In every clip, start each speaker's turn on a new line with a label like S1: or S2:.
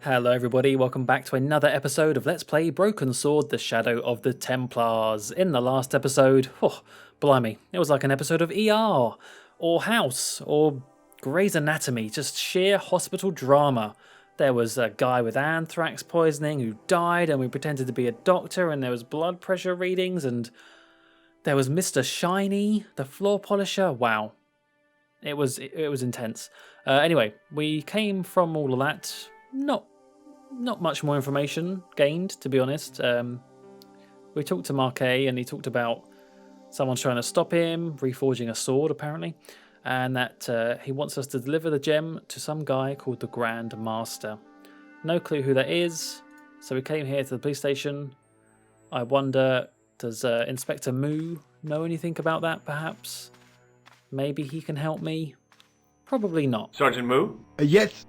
S1: Hello everybody, welcome back to another episode of Let's Play Broken Sword, The Shadow of the Templars. In the last episode, blimey, it was like an episode of ER, or House, or Grey's Anatomy, just sheer hospital drama. There was a guy with anthrax poisoning who died, and we pretended to be a doctor, and there was blood pressure readings, and there was Mr. Shiny, the floor polisher. Wow. It was intense. Anyway, we came from all of that. Not much more information gained, to be honest. We talked to Marquet, and he talked about someone trying to stop him, reforging a sword, apparently, and that he wants us to deliver the gem to some guy called the Grand Master. No clue who that is, so we came here to the police station. I wonder, does Inspector Moo know anything about that, perhaps? Maybe he can help me? Probably not.
S2: Sergeant Moo?
S3: Yes.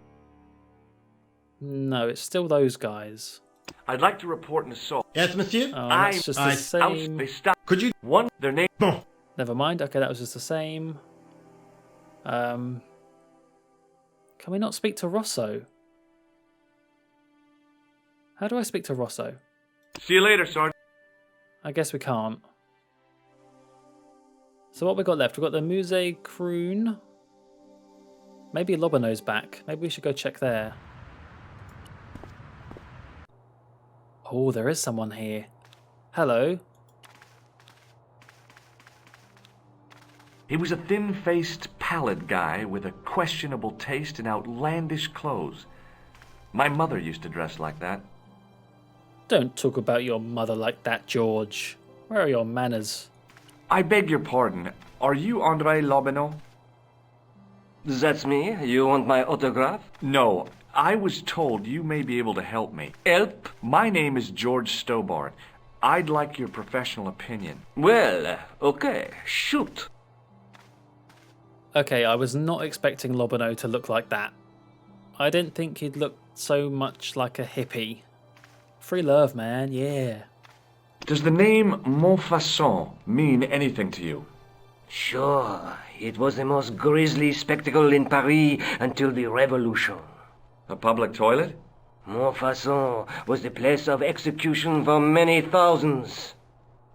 S1: No, it's still those guys.
S2: I'd like to report an assault.
S3: Yes, monsieur?
S1: Oh, that's just the same.
S2: They stopped.
S3: Could you...
S2: One, their name...
S1: Never mind, okay, that was just the same. Can we not speak to Rosso? How do I speak to Rosso?
S2: See you later, Sergeant.
S1: I guess we can't. So what we got left? We've got the Musée Kroon. Maybe Lobano's back. Maybe we should go check there. Oh, there is someone here. Hello.
S2: He was a thin-faced, pallid guy with a questionable taste in outlandish clothes. My mother used to dress like that.
S1: Don't talk about your mother like that, George. Where are your manners?
S2: I beg your pardon. Are you André Lobano?
S4: That's me. You want my autograph?
S2: No. I was told you may be able to help me.
S4: Help?
S2: My name is George Stobbart. I'd like your professional opinion.
S4: Well, okay. Shoot.
S1: Okay, I was not expecting Lobano to look like that. I didn't think he'd look so much like a hippie. Free love, man, yeah.
S2: Does the name Montfaucon mean anything to you?
S4: Sure. It was the most grisly spectacle in Paris until the Revolution.
S2: A public toilet?
S4: Montfaucon was the place of execution for many thousands.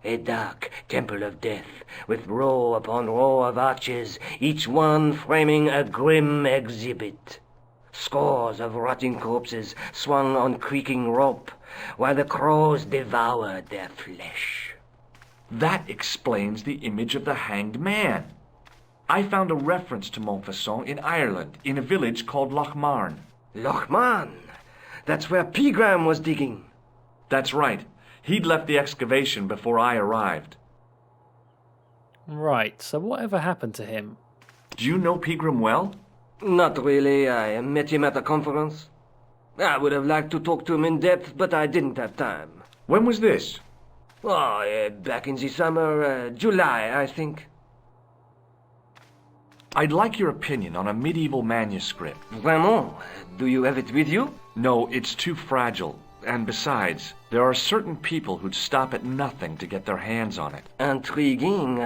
S4: A dark temple of death, with row upon row of arches, each one framing a grim exhibit. Scores of rotting corpses swung on creaking rope, while the crows devoured their flesh.
S2: That explains the image of the hanged man. I found a reference to Montfaucon in Ireland, in a village called Lochmarn.
S4: Lochmarn? That's where Pegram was digging.
S2: That's right. He'd left the excavation before I arrived.
S1: Right, so whatever happened to him?
S2: Do you know Pegram well?
S4: Not really. I met him at a conference. I would have liked to talk to him in depth, but I didn't have time.
S2: When was this?
S4: Oh, back in the summer, July, I think.
S2: I'd like your opinion on a medieval manuscript.
S4: Vraiment? Do you have it with you?
S2: No, it's too fragile. And besides, there are certain people who'd stop at nothing to get their hands on it.
S4: Intriguing.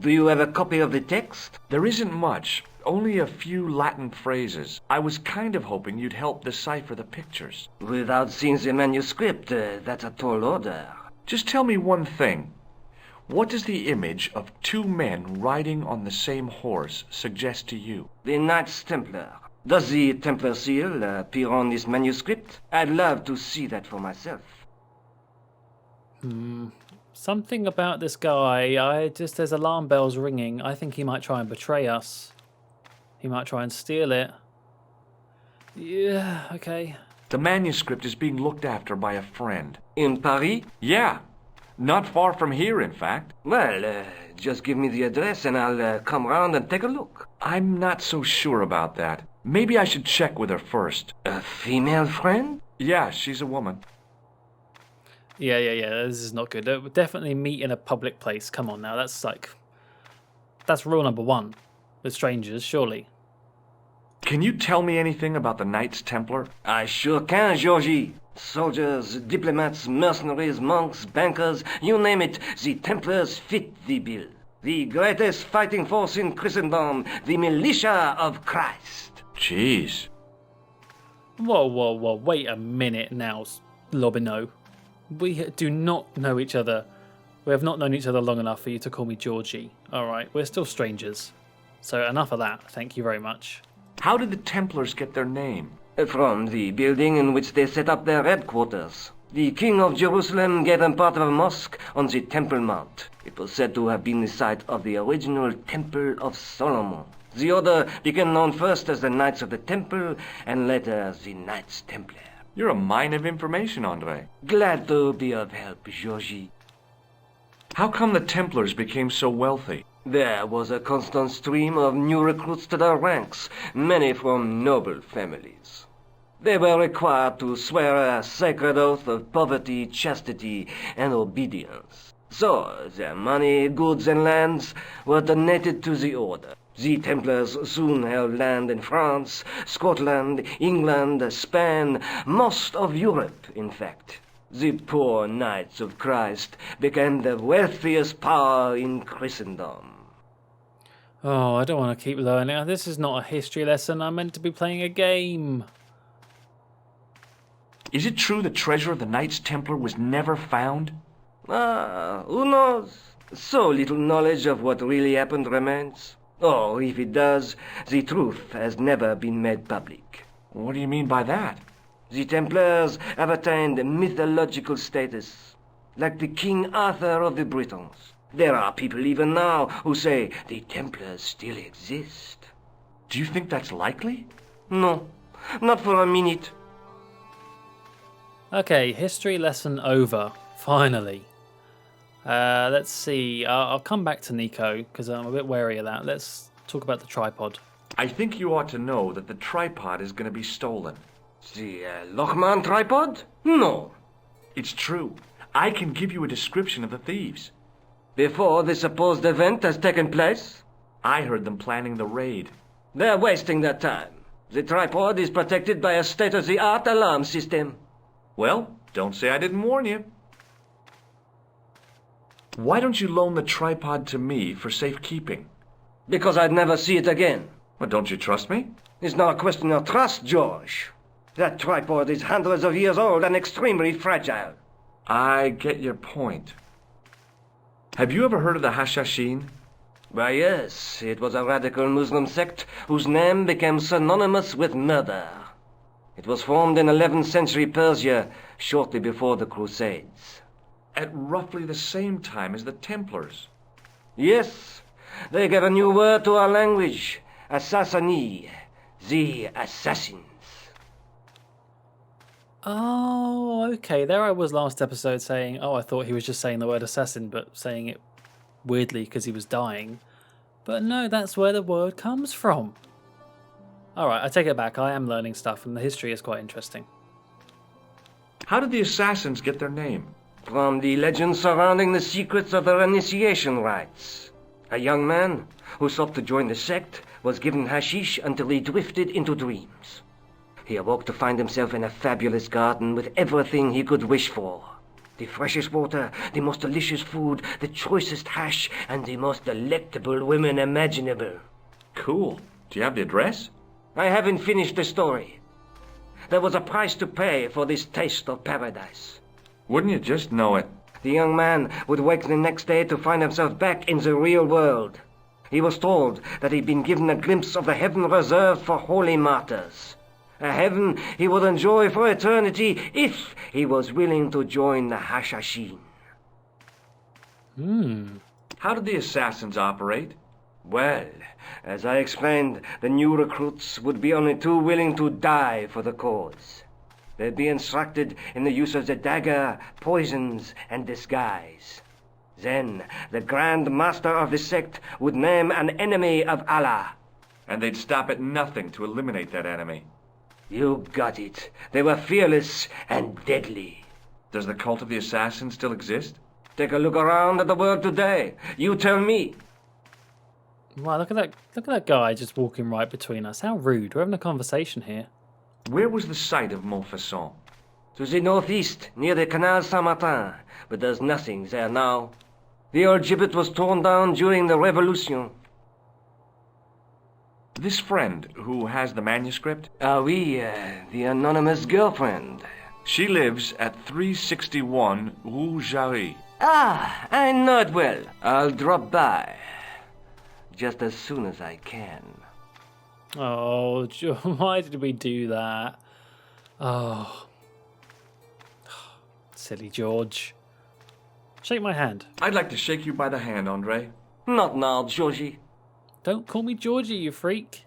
S4: Do you have a copy of the text?
S2: There isn't much. Only a few Latin phrases. I was kind of hoping you'd help decipher the pictures.
S4: Without seeing the manuscript, that's a tall order.
S2: Just tell me one thing. What does the image of two men riding on the same horse suggest to you?
S4: The Knights Templar. Does the Templar seal appear on this manuscript? I'd love to see that for myself.
S1: Something about this guy, there's alarm bells ringing. I think he might try and betray us. He might try and steal it. Yeah, okay.
S2: The manuscript is being looked after by a friend.
S4: In Paris?
S2: Yeah. Not far from here, in fact.
S4: Well, just give me the address and I'll come round and take a look.
S2: I'm not so sure about that. Maybe I should check with her first.
S4: A female friend?
S2: Yeah, she's a woman.
S1: Yeah, this is not good. Definitely meet in a public place. Come on now, that's rule number one with strangers, surely.
S2: Can you tell me anything about the Knights Templar?
S4: I sure can, Georgie. Soldiers, diplomats, mercenaries, monks, bankers, you name it, the Templars fit the bill. The greatest fighting force in Christendom, the militia of Christ.
S2: Jeez.
S1: Whoa, whoa, whoa, wait a minute now, Lobino. We do not know each other. We have not known each other long enough for you to call me Georgie. Alright, we're still strangers. So enough of that, thank you very much.
S2: How did the Templars get their name?
S4: From the building in which they set up their headquarters. The King of Jerusalem gave them part of a mosque on the Temple Mount. It was said to have been the site of the original Temple of Solomon. The order became known first as the Knights of the Temple, and later as the Knights Templar.
S2: You're a mine of information, Andre.
S4: Glad to be of help, Georgie.
S2: How come the Templars became so wealthy?
S4: There was a constant stream of new recruits to their ranks, many from noble families. They were required to swear a sacred oath of poverty, chastity, and obedience. So, their money, goods, and lands were donated to the order. The Templars soon held land in France, Scotland, England, Spain, most of Europe, in fact. The poor Knights of Christ became the wealthiest power in Christendom.
S1: Oh, I don't want to keep learning. This is not a history lesson. I'm meant to be playing a game.
S2: Is it true the treasure of the Knights Templar was never found?
S4: Who knows? So little knowledge of what really happened remains. Or, if it does, the truth has never been made public.
S2: What do you mean by that?
S4: The Templars have attained mythological status, like the King Arthur of the Britons. There are people even now who say the Templars still exist.
S2: Do you think that's likely?
S4: No, not for a minute.
S1: Okay, history lesson over. Finally. Let's see. I'll come back to Nico, because I'm a bit wary of that. Let's talk about the tripod.
S2: I think you ought to know that the tripod is going to be stolen.
S4: The Lochman tripod? No.
S2: It's true. I can give you a description of the thieves.
S4: Before the supposed event has taken place?
S2: I heard them planning the raid.
S4: They're wasting their time. The tripod is protected by a state-of-the-art alarm system.
S2: Well, don't say I didn't warn you. Why don't you loan the tripod to me for safekeeping?
S4: Because I'd never see it again.
S2: Well, don't you trust me?
S4: It's not a question of trust, George. That tripod is hundreds of years old and extremely fragile.
S2: I get your point. Have you ever heard of the Hashashin?
S4: Why, yes. It was a radical Muslim sect whose name became synonymous with murder. It was formed in 11th century Persia, shortly before the Crusades.
S2: At roughly the same time as the Templars.
S4: Yes, they gave a new word to our language, assassini, the assassins.
S1: Oh, okay. There I was last episode saying, oh, I thought he was just saying the word assassin, but saying it weirdly because he was dying. But no, that's where the word comes from. Alright, I take it back. I am learning stuff, and the history is quite interesting.
S2: How did the assassins get their name?
S4: From the legends surrounding the secrets of their initiation rites. A young man who sought to join the sect was given hashish until he drifted into dreams. He awoke to find himself in a fabulous garden with everything he could wish for. The freshest water, the most delicious food, the choicest hash, and the most delectable women imaginable.
S2: Cool. Do you have the address?
S4: I haven't finished the story. There was a price to pay for this taste of paradise.
S2: Wouldn't you just know it?
S4: The young man would wake the next day to find himself back in the real world. He was told that he'd been given a glimpse of the heaven reserved for holy martyrs. A heaven he would enjoy for eternity if he was willing to join the Hashashin.
S2: How did the assassins operate?
S4: Well, as I explained, the new recruits would be only too willing to die for the cause. They'd be instructed in the use of the dagger, poisons, and disguise. Then, the Grand Master of the sect would name an enemy of Allah.
S2: And they'd stop at nothing to eliminate that enemy.
S4: You got it. They were fearless and deadly.
S2: Does the cult of the assassins still exist?
S4: Take a look around at the world today. You tell me.
S1: Wow, look at that guy just walking right between us. How rude. We're having a conversation here.
S2: Where was the site of Montfaucon?
S4: To the northeast, near the Canal Saint-Martin, but there's nothing there now. The old gibbet was torn down during the Revolution.
S2: This friend who has the manuscript,
S4: Ah oui, the anonymous girlfriend.
S2: she lives at 361 Rue Jarry.
S4: Ah, I know it well. I'll drop by. Just as soon as I can.
S1: Oh, why did we do that? Oh. Silly George. Shake my hand.
S2: I'd like to shake you by the hand, Andre.
S4: Not now, Georgie.
S1: Don't call me Georgie, you freak.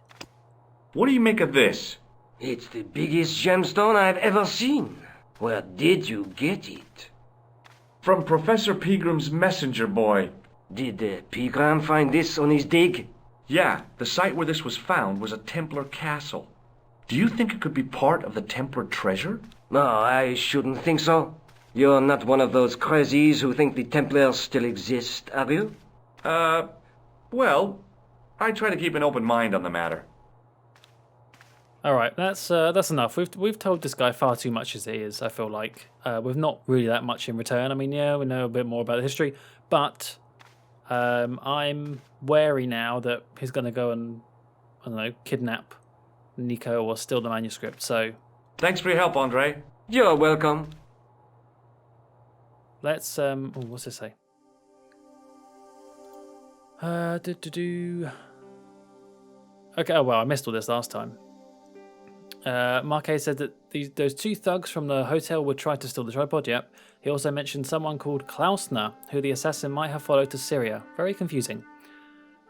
S2: What do you make of this?
S4: It's the biggest gemstone I've ever seen. Where did you get it?
S2: From Professor Pegram's messenger boy.
S4: Did Pegram find this on his dig?
S2: Yeah, the site where this was found was a Templar castle. Do you think it could be part of the Templar treasure?
S4: No, I shouldn't think so. You're not one of those crazies who think the Templars still exist, are you?
S2: Well, I try to keep an open mind on the matter.
S1: All right, that's enough. We've told this guy far too much as it is. I feel like we've not really that much in return. I mean, yeah, we know a bit more about the history, but I'm wary now that he's going to go and I don't know, kidnap Nico or steal the manuscript. So
S2: Thanks for your help, Andre.
S4: You're welcome.
S1: let's what's this say? Okay, oh well, I missed all this last time. Marquet said that those two thugs from the hotel would try to steal the tripod, yep. He also mentioned someone called Klausner, who the assassin might have followed to Syria. Very confusing.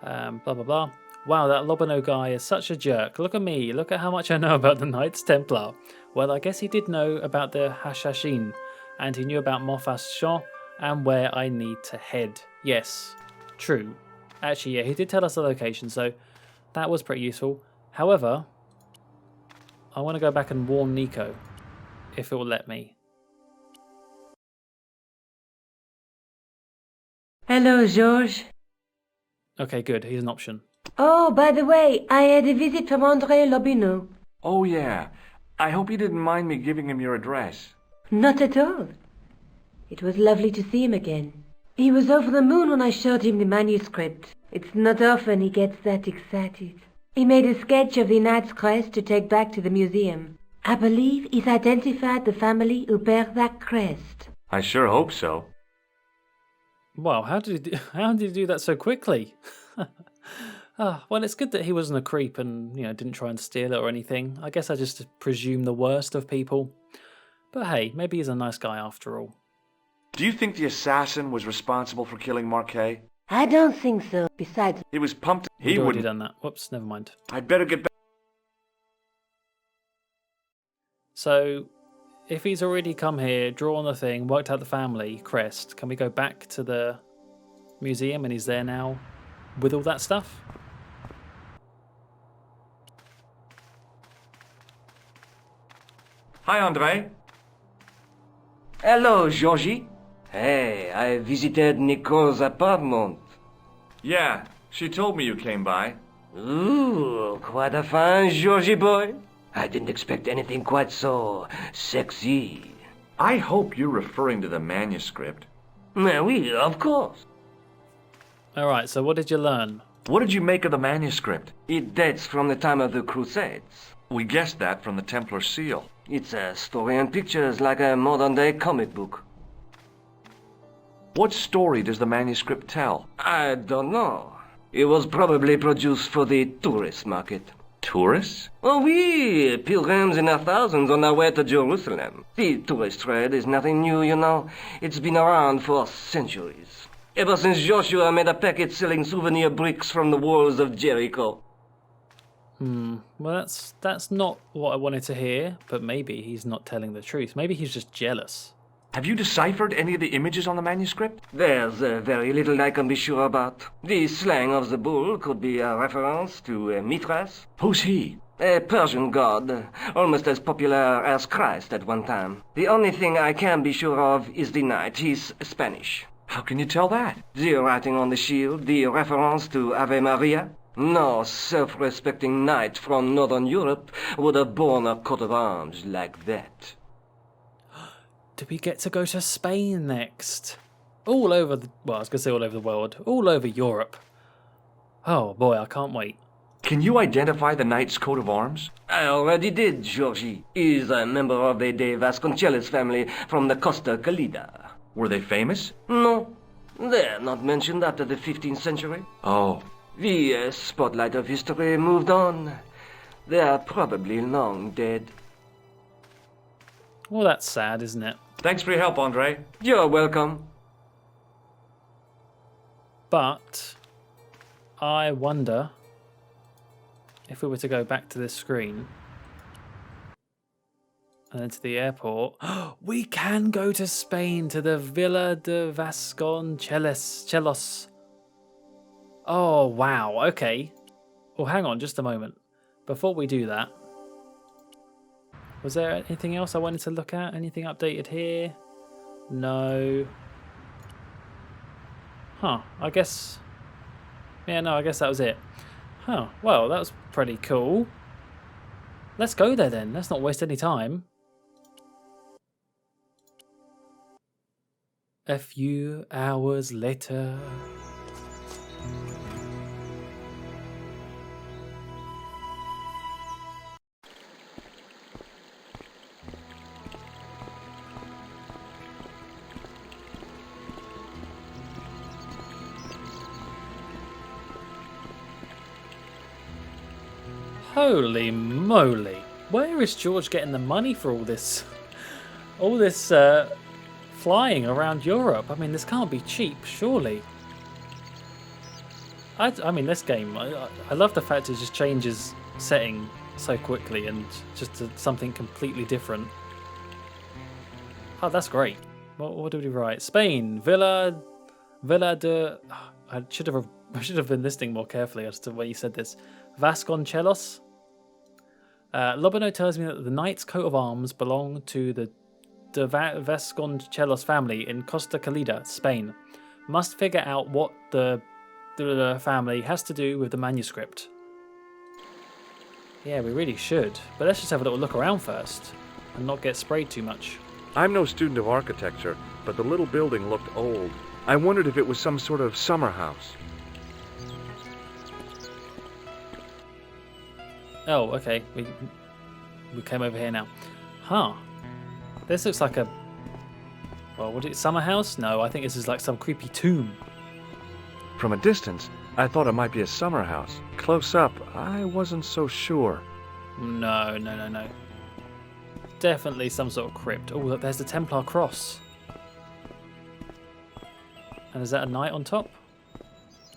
S1: Blah, blah, blah. Wow, that Lobano guy is such a jerk. Look at me. Look at how much I know about the Knights Templar. Well, I guess he did know about the Hashashin, and he knew about Hashashin and where I need to head. Yes, true. Actually, yeah, he did tell us the location, so that was pretty useful. However, I want to go back and warn Nico, if it will let me.
S3: Hello, George.
S1: Okay, good. He's an option.
S3: Oh, by the way, I had a visit from André Lobino.
S2: Oh, yeah. I hope you didn't mind me giving him your address.
S3: Not at all. It was lovely to see him again. He was over the moon when I showed him the manuscript. It's not often he gets that excited. He made a sketch of the knight's crest to take back to the museum. I believe he's identified the family who bear that crest.
S2: I sure hope so.
S1: Wow, how did he do that so quickly? Well, it's good that he wasn't a creep and didn't try and steal it or anything. I guess I just presume the worst of people. But hey, maybe he's a nice guy after all.
S2: Do you think the assassin was responsible for killing Marquet?
S3: I don't think so. Besides,
S2: He was pumped. He
S1: He'd already
S2: wouldn't.
S1: done that. Whoops, never mind.
S2: I'd better get back.
S1: So, if he's already come here, drawn the thing, worked out the family crest, can we go back to the museum and he's there now with all that stuff?
S2: Hi, Andre.
S4: Hello, Georgie. Hey, I visited Nico's apartment.
S2: Yeah, she told me you came by.
S4: Ooh, quite a fine Georgie boy. I didn't expect anything quite so sexy.
S2: I hope you're referring to the manuscript.
S4: Oui, of course.
S1: Alright, so what did you learn?
S2: What did you make of the manuscript?
S4: It dates from the time of the Crusades.
S2: We guessed that from the Templar seal.
S4: It's a story and pictures like a modern-day comic book.
S2: What story does the manuscript tell?
S4: I don't know. It was probably produced for the tourist market.
S2: Tourists?
S4: Oh, oui, pilgrims in their thousands on their way to Jerusalem. The tourist trade is nothing new, you know. It's been around for centuries. Ever since Joshua made a packet selling souvenir bricks from the walls of Jericho.
S1: Well, that's not what I wanted to hear, but maybe he's not telling the truth. Maybe he's just jealous.
S2: Have you deciphered any of the images on the manuscript?
S4: There's very little I can be sure about. The slang of the bull could be a reference to Mithras,
S2: Who's he?
S4: a Persian god, almost as popular as Christ at one time. The only thing I can be sure of is the knight. He's Spanish.
S2: How can you tell that?
S4: The writing on the shield, the reference to Ave Maria. No self-respecting knight from Northern Europe would have borne a coat of arms like that.
S1: Do we get to go to Spain next? All over the... Well, I was going to say all over the world. All over Europe. Oh boy, I can't wait.
S2: Can you identify the knight's coat of arms?
S4: I already did, Georgie. He's a member of the De Vasconcelos family from the Costa Calida.
S2: Were they famous?
S4: No, they're not mentioned after the 15th century.
S2: Oh.
S4: The spotlight of history moved on. They are probably long dead.
S1: Well, that's sad, isn't it?
S2: Thanks for your help, Andre.
S4: You're welcome.
S1: But I wonder if we were to go back to this screen and then to the airport, we can go to Spain to the Villa de Vasconcelos. Oh, wow. Okay. Well, hang on just a moment. Before we do that, was there anything else I wanted to look at? Anything updated here? No. Huh. I guess... Yeah, no, I guess that was it. Huh. Well, that was pretty cool. Let's go there then. Let's not waste any time. A few hours later... Holy moly. Where is George getting the money for all this flying around Europe? I mean, this can't be cheap, surely. I mean, this game, I love the fact it just changes setting so quickly and just to something completely different. Oh, that's great. What did we write? Spain, Villa de... I should have been listening more carefully as to when you said this. Vasconcelos. Lobino tells me that the knight's coat of arms belong to the De Vasconcelos family in Costa Calida, Spain. Must figure out what the family has to do with the manuscript. Yeah, we really should. But let's just have a little look around first and not get sprayed too much.
S2: I'm no student of architecture, but the little building looked old. I wondered if it was some sort of summer house.
S1: Oh, okay. We came over here now. Huh. This looks like a... Well, what is it? Summer house? No, I think this is like some creepy tomb.
S2: From a distance, I thought it might be a summer house. Close up, I wasn't so sure.
S1: No. Definitely some sort of crypt. Oh, look, there's the Templar cross. And is that a knight on top?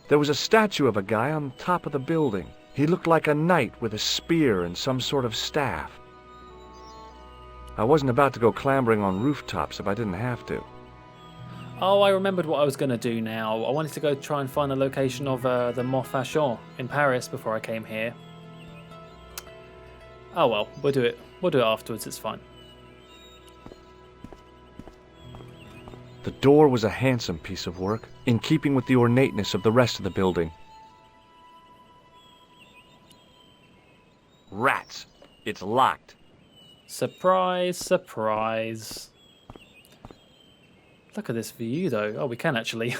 S2: There was a statue of a guy on top of the building. He looked like a knight with a spear and some sort of staff. I wasn't about to go clambering on rooftops if I didn't have to.
S1: Oh, I remembered what I was going to do now. I wanted to go try and find the location of the Hashashin in Paris before I came here. Oh well, we'll do it. We'll do it afterwards, it's fine.
S2: The door was a handsome piece of work, in keeping with the ornateness of the rest of the building. Rats! It's locked.
S1: Surprise, surprise. Look at this view though. Oh, we can actually.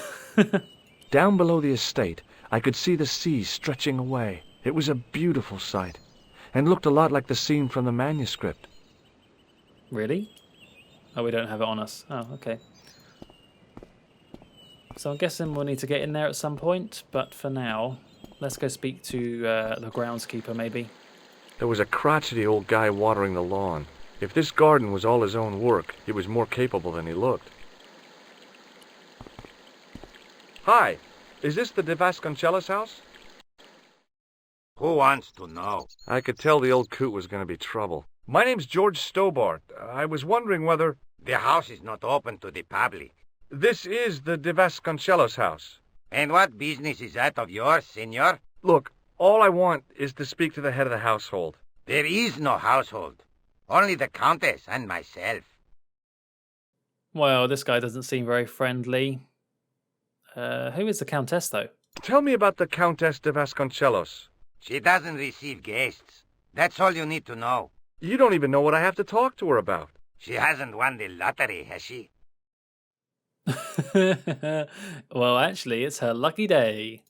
S2: Down below the estate, I could see the sea stretching away. It was a beautiful sight, and looked a lot like the scene from the manuscript.
S1: Really? Oh, we don't have it on us. Oh, okay. So I'm guessing we'll need to get in there at some point, but for now, let's go speak to the groundskeeper maybe.
S2: There was a crotchety old guy watering the lawn. If this garden was all his own work, he was more capable than he looked. Hi, is this the De Vasconcelos house?
S5: Who wants to know?
S2: I could tell the old coot was going to be trouble. My name's George Stobbart. I was wondering whether...
S5: The house is not open to the public.
S2: This is the De Vasconcelos house.
S5: And what business is that of yours, senor?
S2: Look, all I want is to speak to the head of the household.
S5: There is no household. Only the Countess and myself.
S1: Well, this guy doesn't seem very friendly. Who is the Countess, though?
S2: Tell me about the Countess de Vasconcelos.
S5: She doesn't receive guests. That's all you need to know.
S2: You don't even know what I have to talk to her about.
S5: She hasn't won the lottery, has she?
S1: Well, actually, it's her lucky day.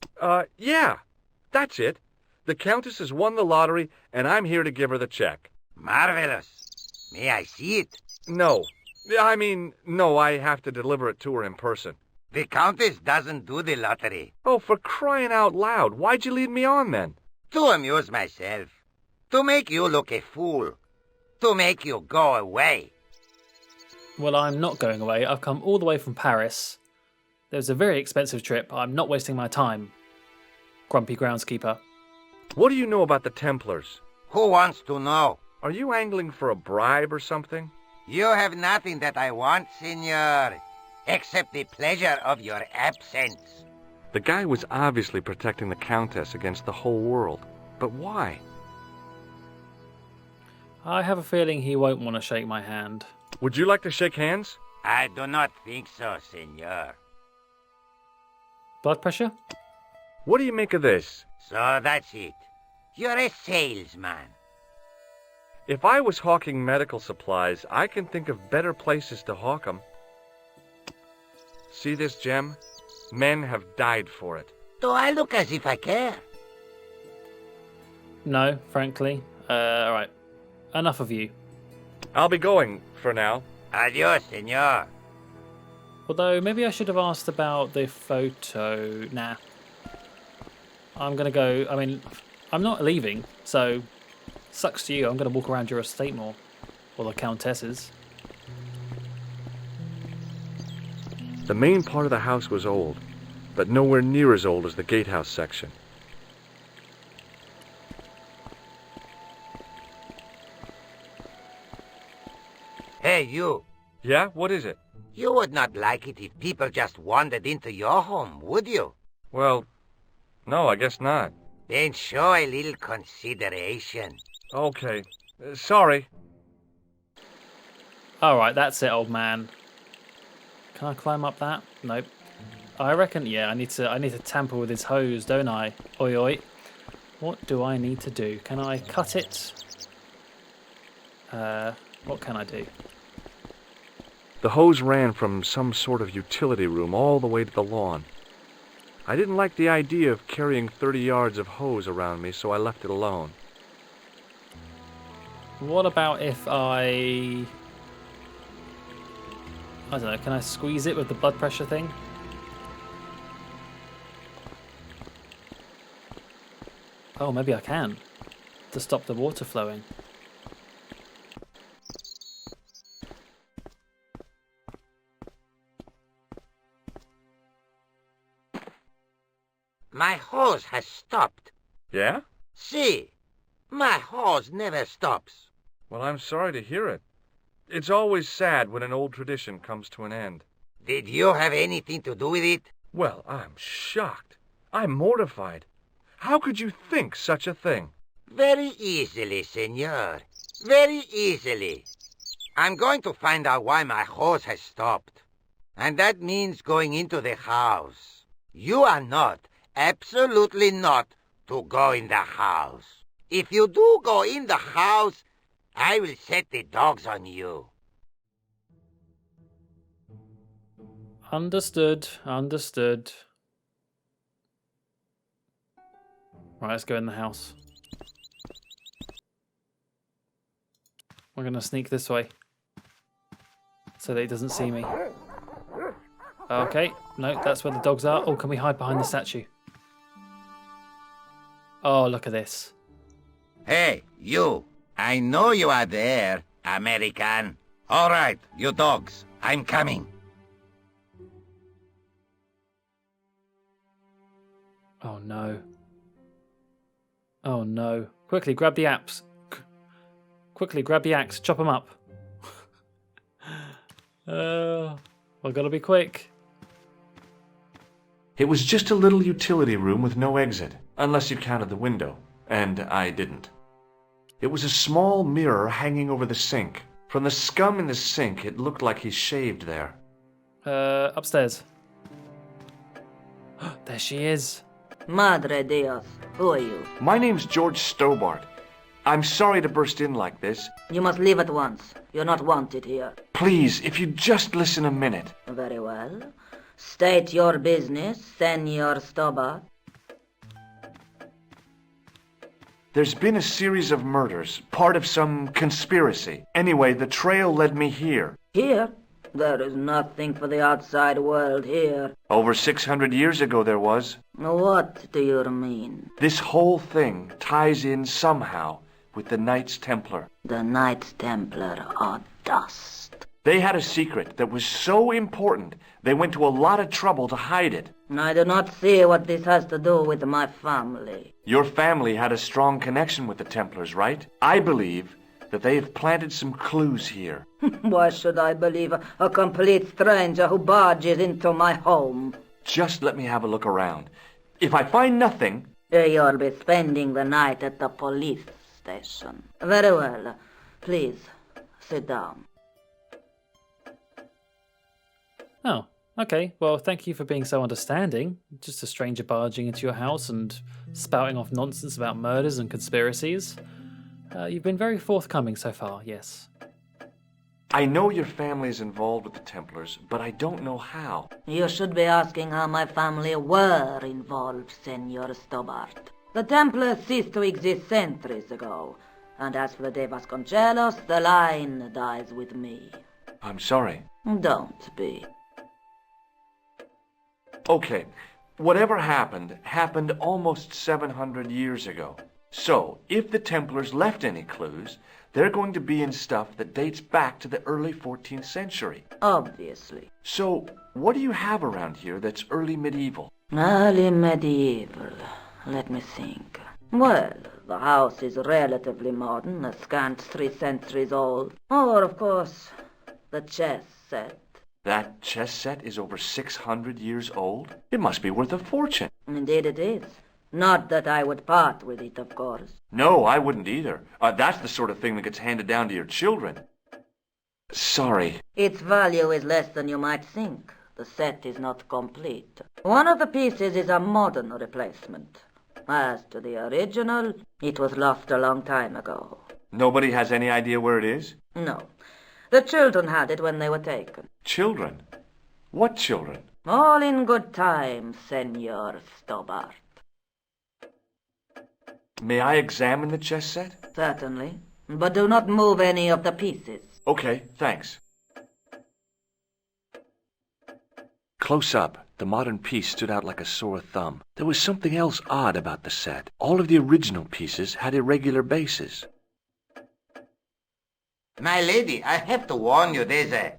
S2: Yeah, that's it. The Countess has won the lottery, and I'm here to give her the check.
S5: Marvelous. May I see it?
S2: No. No, I have to deliver it to her in person.
S5: The Countess doesn't do the lottery.
S2: Oh, for crying out loud, why'd you lead me on then?
S5: To amuse myself. To make you look a fool. To make you go away.
S1: Well, I'm not going away. I've come all the way from Paris. It was a very expensive trip. I'm not wasting my time. Grumpy groundskeeper.
S2: What do you know about the Templars?
S5: Who wants to know?
S2: Are you angling for a bribe or something?
S5: You have nothing that I want, senor, except the pleasure of your absence.
S2: The guy was obviously protecting the Countess against the whole world. But why?
S1: I have a feeling he won't want to shake my hand.
S2: Would you like to shake hands?
S5: I do not think so, senor.
S1: Blood pressure?
S2: What do you make of this?
S5: So that's it. You're a salesman.
S2: If I was hawking medical supplies, I can think of better places to hawk them. See this gem? Men have died for it.
S5: Do I look as if I care?
S1: No, frankly. Alright. Enough of you.
S2: I'll be going for now.
S5: Adios, senor.
S1: Although, maybe I should have asked about the photo. Nah. I'm gonna go. I'm not leaving, so sucks to you. I'm gonna walk around your estate more. Or the Countess's.
S2: The main part of the house was old, but nowhere near as old as the gatehouse section.
S5: Hey, you.
S2: Yeah? What is it?
S5: You would not like it if people just wandered into your home, would you?
S2: Well, no, I guess not.
S5: Then show a little consideration.
S2: Okay. Sorry.
S1: Alright, that's it, old man. Can I climb up that? Nope. I reckon, yeah, I need to tamper with his hose, don't I? Oi oi. What do I need to do? Can I cut it? What can I do?
S2: The hose ran from some sort of utility room all the way to the lawn. I didn't like the idea of carrying 30 yards of hose around me, so I left it alone.
S1: What about if I don't know, can I squeeze it with the blood pressure thing? Oh, maybe I can. To stop the water flowing.
S5: My hose has stopped.
S2: Yeah?
S5: See, my hose never stops.
S2: Well, I'm sorry to hear it. It's always sad when an old tradition comes to an end.
S5: Did you have anything to do with it?
S2: Well, I'm shocked. I'm mortified. How could you think such a thing?
S5: Very easily, senor. Very easily. I'm going to find out why my hose has stopped. And that means going into the house. You are not, absolutely not, to go in the house. If you do go in the house, I will set the dogs on you.
S1: Understood. Understood. Right, let's go in the house. We're going to sneak this way. So that he doesn't see me. Okay. No, that's where the dogs are. Oh, can we hide behind the statue? Oh, look at this.
S5: Hey, you. I know you are there, American. All right, you dogs. I'm coming.
S1: Oh, no. Oh, no. Quickly, grab the axe. Quickly, grab the axe. Chop them up. We've got to be quick.
S2: It was just a little utility room with no exit, unless you counted the window, and I didn't. It was a small mirror hanging over the sink. From the scum in the sink, it looked like he shaved there.
S1: Upstairs. There she is.
S3: Madre Dios, who are you?
S2: My name's George Stobbart. I'm sorry to burst in like this.
S3: You must leave at once. You're not wanted here.
S2: Please, if you'd just listen a minute.
S3: Very well. State your business, Senor Stobbart.
S2: There's been a series of murders, part of some conspiracy. Anyway, the trail led me here.
S6: Here? There is nothing for the outside world here.
S2: Over 600 years ago there was.
S6: What do you mean?
S2: This whole thing ties in somehow with the Knights Templar.
S6: The Knights Templar are dust.
S2: They had a secret that was so important, they went to a lot of trouble to hide it.
S6: I do not see what this has to do with my family.
S2: Your family had a strong connection with the Templars, right? I believe that they have planted some clues here.
S6: Why should I believe a complete stranger who barges into my home?
S2: Just let me have a look around. If I find nothing...
S6: You'll be spending the night at the police station. Very well. Please, sit down.
S1: Oh, okay. Well, thank you for being so understanding. Just a stranger barging into your house and spouting off nonsense about murders and conspiracies. You've been very forthcoming so far, yes.
S2: I know your family is involved with the Templars, but I don't know how.
S6: You should be asking how my family were involved, Senor Stobbart. The Templars ceased to exist centuries ago, and as for the De Vasconcelos, the line dies with me.
S2: I'm sorry.
S6: Don't be.
S2: Okay, whatever happened almost 700 years ago. So, if the Templars left any clues, they're going to be in stuff that dates back to the early 14th century.
S6: Obviously.
S2: So, what do you have around here that's early medieval?
S6: Early medieval. Let me think. Well, the house is relatively modern, a scant 3 centuries old. Or, of course, the chess set.
S2: That chess set is over 600 years old? It must be worth a fortune.
S6: Indeed it is. Not that I would part with it, of course.
S2: No, I wouldn't either. That's the sort of thing that gets handed down to your children. Sorry.
S6: Its value is less than you might think. The set is not complete. One of the pieces is a modern replacement. As to the original, it was lost a long time ago.
S2: Nobody has any idea where it is?
S6: No. The children had it when they were taken.
S2: Children? What children?
S6: All in good time, Senor Stobbart.
S2: May I examine the chess set?
S6: Certainly. But do not move any of the pieces.
S2: Okay, thanks. Close up, the modern piece stood out like a sore thumb. There was something else odd about the set. All of the original pieces had irregular bases.
S5: My lady, I have to warn you, there's a...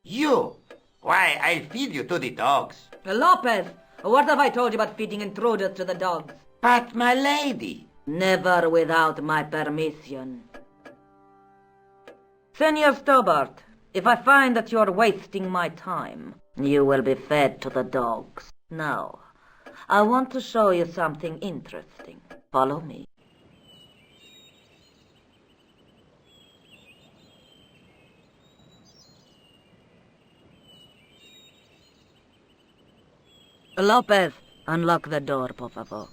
S5: You! Why, I'll feed you to the dogs.
S6: Lopez, what have I told you about feeding intruders to the dogs?
S5: But, my lady...
S6: Never without my permission. Senor Stobbart, if I find that you're wasting my time, you will be fed to the dogs. Now, I want to show you something interesting. Follow me. Lopez, unlock the door, por favor.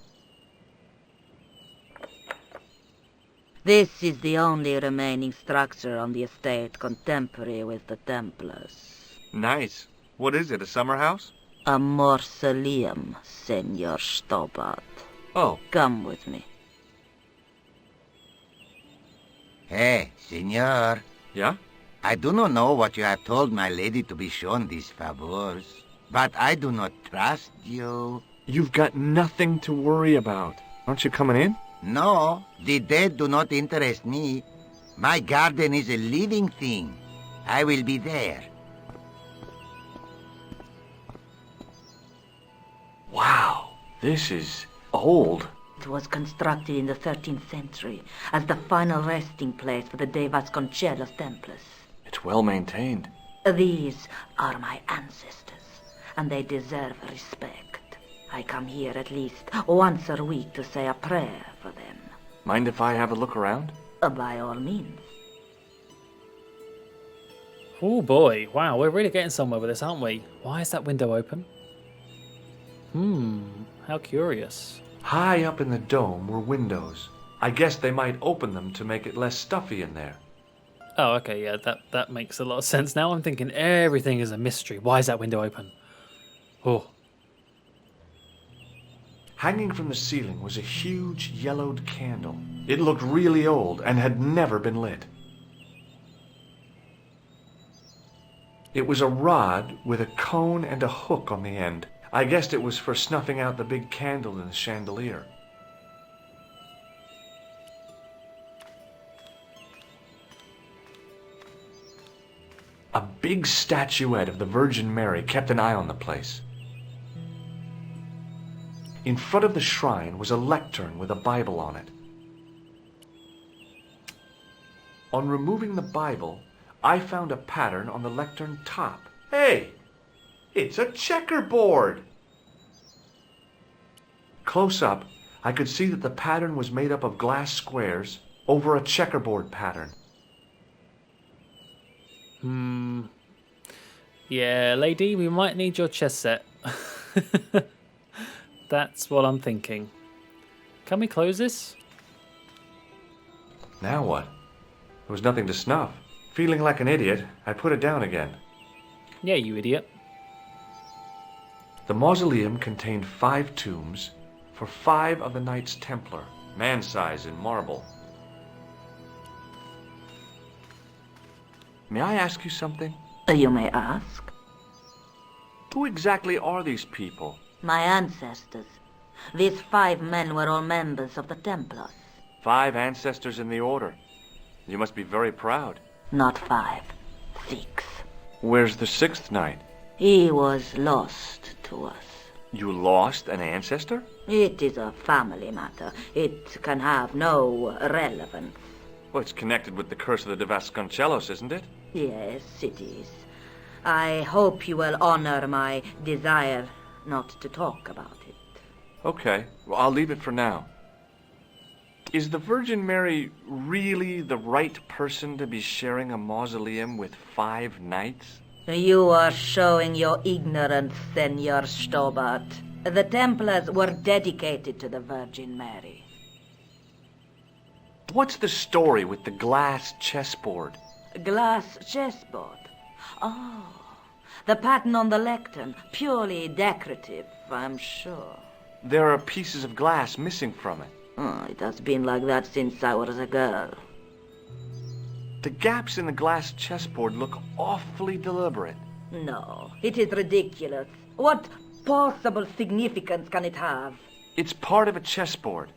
S6: This is the only remaining structure on the estate contemporary with the Templars.
S2: Nice. What is it, a summer house?
S6: A mausoleum, Senor Stobbart.
S2: Oh.
S6: Come with me.
S5: Hey, senor.
S2: Yeah?
S5: I do not know what you have told my lady to be shown these favors, but I do not trust you.
S2: You've got nothing to worry about. Aren't you coming in?
S5: No, the dead do not interest me. My garden is a living thing. I will be there.
S2: Wow, this is old.
S6: It was constructed in the 13th century as the final resting place for the De Vasconcelos Templars.
S2: It's well maintained.
S6: These are my ancestors, and they deserve respect. I come here at least once a week to say a prayer for them.
S2: Mind if I have a look around?
S6: By all means.
S1: Oh boy, wow, we're really getting somewhere with this, aren't we? Why is that window open? How curious.
S2: High up in the dome were windows. I guess they might open them to make it less stuffy in there.
S1: Oh, okay, yeah, that makes a lot of sense. Now I'm thinking everything is a mystery. Why is that window open? Oh.
S2: Hanging from the ceiling was a huge yellowed candle. It looked really old and had never been lit. It was a rod with a cone and a hook on the end. I guessed it was for snuffing out the big candle in the chandelier. A big statuette of the Virgin Mary kept an eye on the place. In front of the shrine was a lectern with a Bible on it. On removing the Bible, I found a pattern on the lectern top. Hey! It's a checkerboard! Close up, I could see that the pattern was made up of glass squares over a checkerboard pattern.
S1: Yeah, lady, we might need your chess set. That's what I'm thinking. Can we close this?
S2: Now what? There was nothing to snuff. Feeling like an idiot, I put it down again.
S1: Yeah, you idiot.
S2: The mausoleum contained 5 tombs for 5 of the Knights Templar, man-size in marble. May I ask you something?
S6: You may ask.
S2: Who exactly are these people?
S6: My ancestors. These 5 men were all members of the Templars.
S2: 5 ancestors in the order. You must be very proud.
S6: Not 5, 6.
S2: Where's the 6th knight?
S6: He was lost to us.
S2: You lost an ancestor?
S6: It is a family matter. It can have no relevance.
S2: Well, it's connected with the curse of the Vasconcelos, isn't it?
S6: Yes, it is. I hope you will honor my desire not to talk about it.
S2: Okay, well, I'll leave it for now. Is the Virgin Mary really the right person to be sharing a mausoleum with 5 knights?
S6: You are showing your ignorance, Senor Stobbart. The Templars were dedicated to the Virgin Mary.
S2: What's the story with the glass chessboard?
S6: Glass chessboard. Oh, the pattern on the lectern. Purely decorative, I'm sure.
S2: There are pieces of glass missing from it.
S6: Oh, it has been like that since I was a girl.
S2: The gaps in the glass chessboard look awfully deliberate.
S6: No, it is ridiculous. What possible significance can it have?
S2: It's part of a chessboard,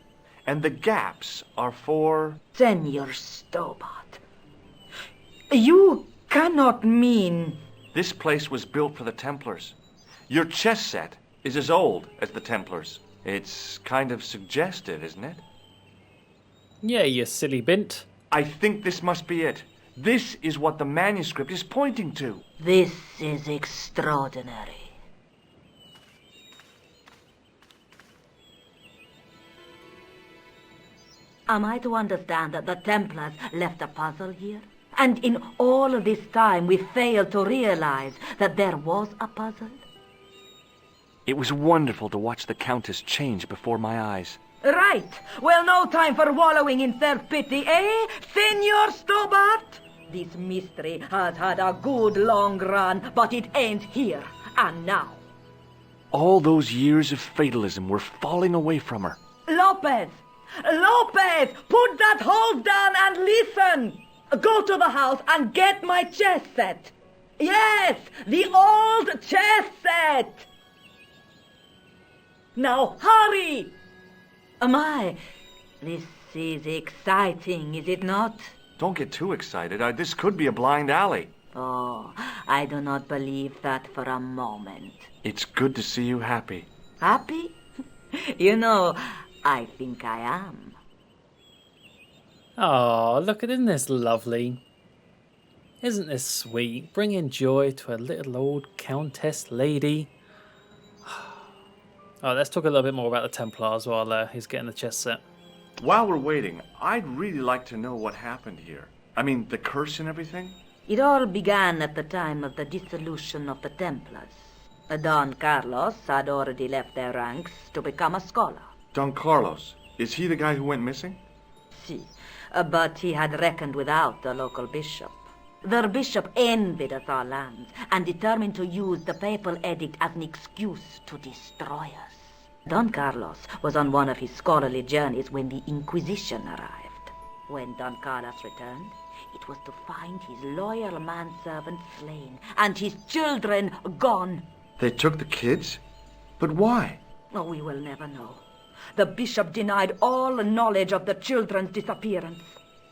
S2: and the gaps are for...
S6: Senor Stobbart, you cannot mean...
S2: This place was built for the Templars. Your chess set is as old as the Templars. It's kind of suggestive, isn't it?
S1: Yeah, you silly bint.
S2: I think this must be it. This is what the manuscript is pointing to.
S6: This is extraordinary. Am I to understand that the Templars left a puzzle here? And in all of this time we failed to realize that there was a puzzle?
S2: It was wonderful to watch the Countess change before my eyes.
S6: Right. Well, no time for wallowing in self-pity, eh, Senor Stobbart? This mystery has had a good long run, but it ends here and now.
S2: All those years of fatalism were falling away from her.
S6: Lopez! Lopez! Put that hose down and listen! Go to the house and get my chess set. Yes, the old chess set! Now, hurry! My, this is exciting, is it not?
S2: Don't get too excited. This could be a blind alley.
S6: Oh, I do not believe that for a moment.
S2: It's good to see you happy.
S6: Happy? You know, I think I am.
S1: Oh, look, isn't this lovely? Isn't this sweet? Bringing joy to a little old Countess lady. Oh, let's talk a little bit more about the Templars while he's getting the chess set.
S2: While we're waiting, I'd really like to know what happened here. I mean, the curse and everything?
S6: It all began at the time of the dissolution of the Templars. Don Carlos had already left their ranks to become a scholar.
S2: Don Carlos, is he the guy who went missing?
S6: Si, but he had reckoned without the local bishop. Their bishop envied us our lands and determined to use the papal edict as an excuse to destroy us. Don Carlos was on one of his scholarly journeys when the Inquisition arrived. When Don Carlos returned, it was to find his loyal manservant slain and his children gone.
S2: They took the kids? But why?
S6: Oh, we will never know. The bishop denied all knowledge of the children's disappearance.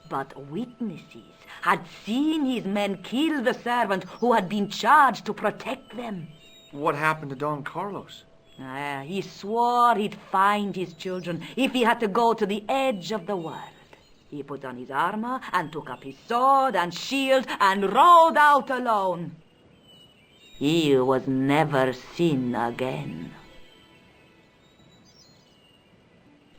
S6: But witnesses had seen his men kill the servant who had been charged to protect them.
S2: What happened to Don Carlos?
S6: He swore he'd find his children if he had to go to the edge of the world. He put on his armor and took up his sword and shield and rode out alone. He was never seen again.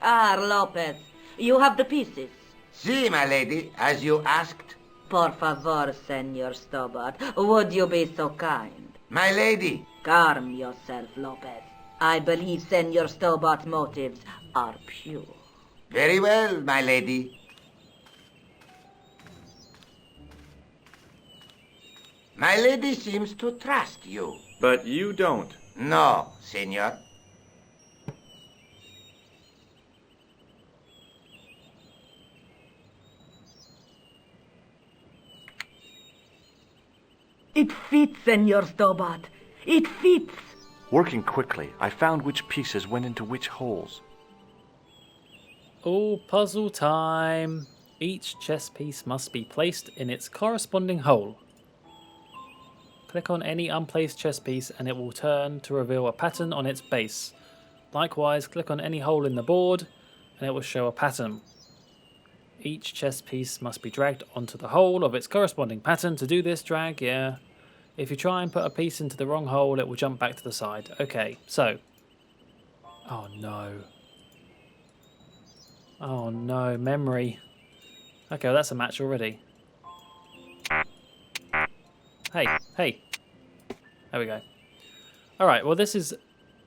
S6: Lopez, you have the pieces.
S5: Si, my lady, as you asked.
S6: Por favor, Senor Stobbart, would you be so kind?
S5: My lady.
S6: Calm yourself, Lopez. I believe Senor Stobbart's motives are pure.
S5: Very well, my lady. My lady seems to trust you.
S2: But you don't.
S5: No, senor.
S6: It fits, Senor Stobbart. It fits.
S2: Working quickly, I found which pieces went into which holes.
S1: Oh, puzzle time. Each chess piece must be placed in its corresponding hole. Click on any unplaced chess piece and it will turn to reveal a pattern on its base. Likewise, click on any hole in the board and it will show a pattern. Each chess piece must be dragged onto the hole of its corresponding pattern. To do this, drag, yeah. If you try and put a piece into the wrong hole, it will jump back to the side. Okay, so. Oh no. Oh no, memory. Okay, well that's a match already. Hey, hey. There we go. Alright, well this is,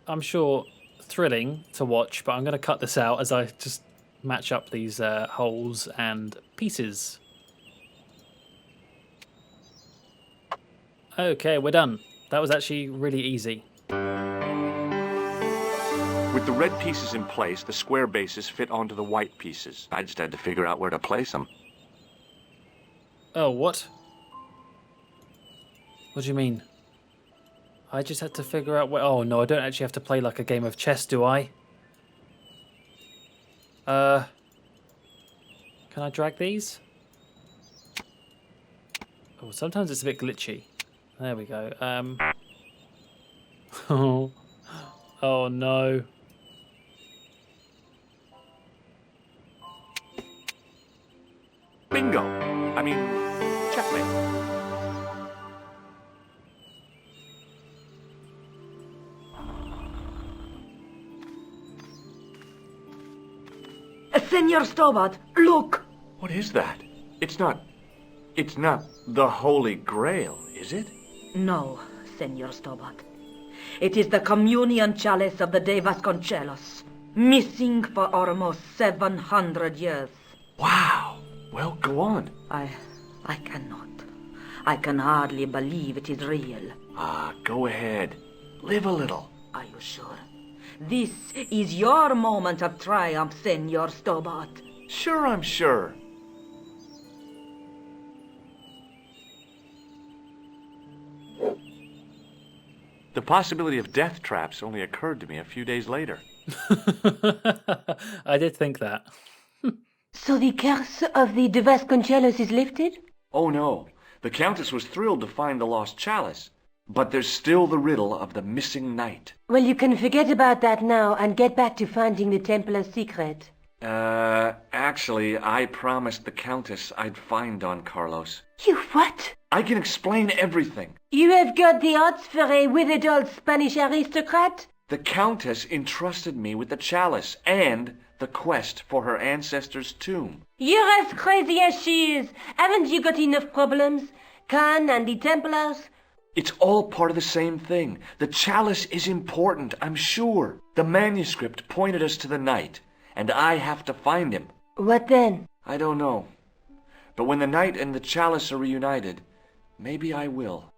S1: I'm sure, thrilling to watch, but I'm going to cut this out as I just match up these holes and pieces. Okay, we're done. That was actually really easy.
S2: With the red pieces in place, the square bases fit onto the white pieces. I just had to figure out where to place them.
S1: Oh, what? What do you mean? I just had to figure out where... Oh, no, I don't actually have to play like a game of chess, do I? Can I drag these? Oh, sometimes it's a bit glitchy. There we go. Oh. Oh, no.
S2: Bingo! I mean, checkmate.
S6: Senor Stobbart, look!
S2: What is that? It's not the Holy Grail, is it?
S6: No, Senor Stobbart. It is the communion chalice of the De Vasconcelos, missing for almost 700 years.
S2: Wow! Well, go on.
S6: I cannot. I can hardly believe it is real.
S2: Go ahead. Live a little.
S6: Are you sure? This is your moment of triumph, Senor Stobbart.
S2: Sure, I'm sure. The possibility of death traps only occurred to me a few days later.
S1: I did think that.
S3: So the curse of the De Vasconcelos is lifted?
S2: Oh no, the Countess was thrilled to find the lost chalice. But there's still the riddle of the missing knight.
S3: Well, you can forget about that now and get back to finding the Templar's secret.
S2: Actually, I promised the Countess I'd find Don Carlos.
S3: You what?
S2: I can explain everything.
S3: You have got the odds for a withered old Spanish aristocrat?
S2: The Countess entrusted me with the chalice and the quest for her ancestor's tomb.
S3: You're as crazy as she is. Haven't you got enough problems? Khan and the Templars?
S2: It's all part of the same thing. The chalice is important, I'm sure. The manuscript pointed us to the knight, and I have to find him.
S3: What then?
S2: I don't know. But when the knight and the chalice are reunited, maybe I will.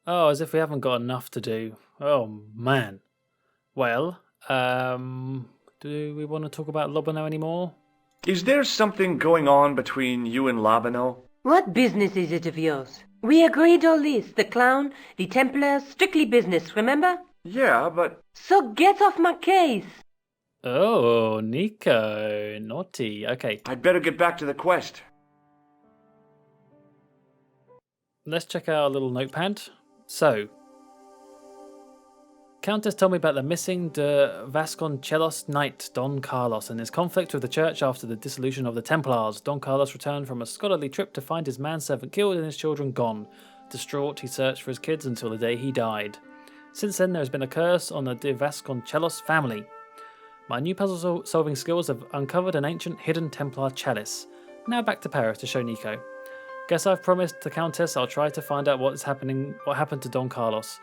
S1: Oh, as if we haven't got enough to do. Oh, man. Well, do we want to talk about Lobano anymore?
S2: Is there something going on between you and Labano?
S3: What business is it of yours? We agreed all this, the clown, the Templars, strictly business, remember?
S2: Yeah, but...
S3: So get off my case.
S1: Oh, Nico. Naughty. Okay,
S2: I'd better get back to the quest.
S1: let's check out our little notepad. So, Countess told me about the missing de Vasconcelos knight, Don Carlos, and his conflict with the church after the dissolution of the Templars. Don Carlos returned from a scholarly trip to find his manservant killed and his children gone. Distraught, he searched for his kids until the day he died. Since then, there has been a curse on the de Vasconcelos family. My new puzzle-solving skills have uncovered an ancient hidden Templar chalice. Now back to Paris to show Nico. Guess I've promised the Countess I'll try to find out what happened to Don Carlos.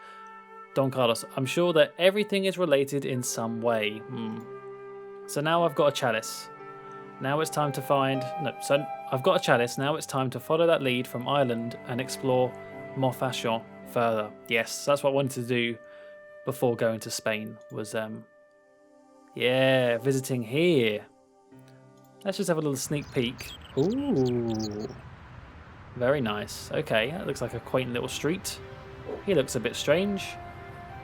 S1: I'm sure that everything is related in some way. So now I've got a chalice. Now it's time to I've got a chalice. Now it's time to follow that lead from Ireland and explore Hashashin further. Yes, that's what I wanted to do before going to Spain. Was visiting here. Let's just have a little sneak peek. Ooh, very nice. Okay, that looks like a quaint little street. He looks a bit strange.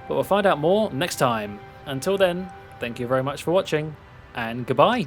S1: But we'll find out more next time. Until then, thank you very much for watching, and goodbye.